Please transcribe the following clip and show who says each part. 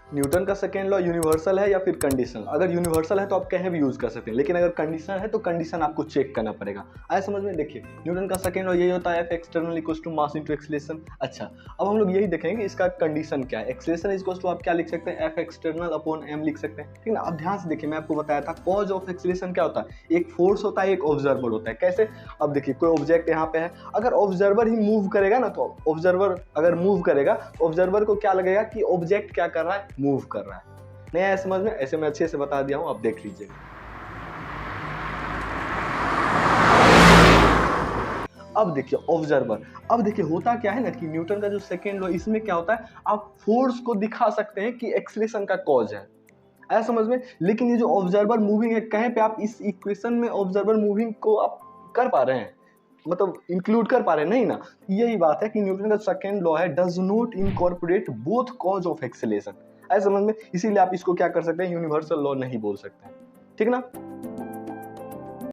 Speaker 1: Newton का second law universal है या फिर कंडीशनल? अगर यूनिवर्सल है तो आप कहीं भी यूज कर सकते हैं, लेकिन अगर कंडीशनल है तो कंडीशन आपको चेक करना पड़ेगा। आया समझ में? देखिए न्यूटन का सेकेंड लॉ यही होता है, F external equals to mass into acceleration. अच्छा, अब हम लोग यही देखेंगे इसका कंडीशन क्या है। एक्सीलरेशन इक्वल्स टू आप क्या लिख सकते हैं, एफ एक्सटर्नल अपॉन एम लिख सकते हैं, ठीक ना। अब ध्यान से देखिए, मैं आपको बताया था कॉज ऑफ एक्सीलरेशन क्या होता है, एक फोर्स होता है, एक ऑब्जर्वर होता है। कैसे? अब देखिए कोई ऑब्जेक्ट यहाँ पे है, अगर ऑब्जर्वर ही मूव करेगा ना, तो ऑब्जर्वर अगर मूव करेगा तो ऑब्जर्वर को क्या लगेगा कि ऑब्जेक्ट क्या कर रहा है, मूव कर रहा है। नहीं आया समझ में? ऐसे मैं अच्छे से बता दिया हूं, आप देख लीजिए। अब देखिए ऑब्जर्वर, अब देखिए होता क्या है ना कि न्यूटन का जो सेकेंड लॉ, इसमें क्या होता है, आप फोर्स को दिखा सकते हैं कि एक्सीलरेशन का कॉज है। आया समझ में? लेकिन ये जो ऑब्जर्वर मूविंग है, कहीं पे आप इस इक्वेशन में ऑब्जर्वर मूविंग को आप कर पा रहे हैं, मतलब इंक्लूड कर पा रहे हैं? नहीं ना। यही बात है कि न्यूटन का सेकेंड लॉ है, does not incorporate both cause of acceleration. ऐसा समझ में? इसीलिए आप इसको क्या कर सकते हैं, यूनिवर्सल लॉ नहीं बोल सकते हैं, ठीक ना।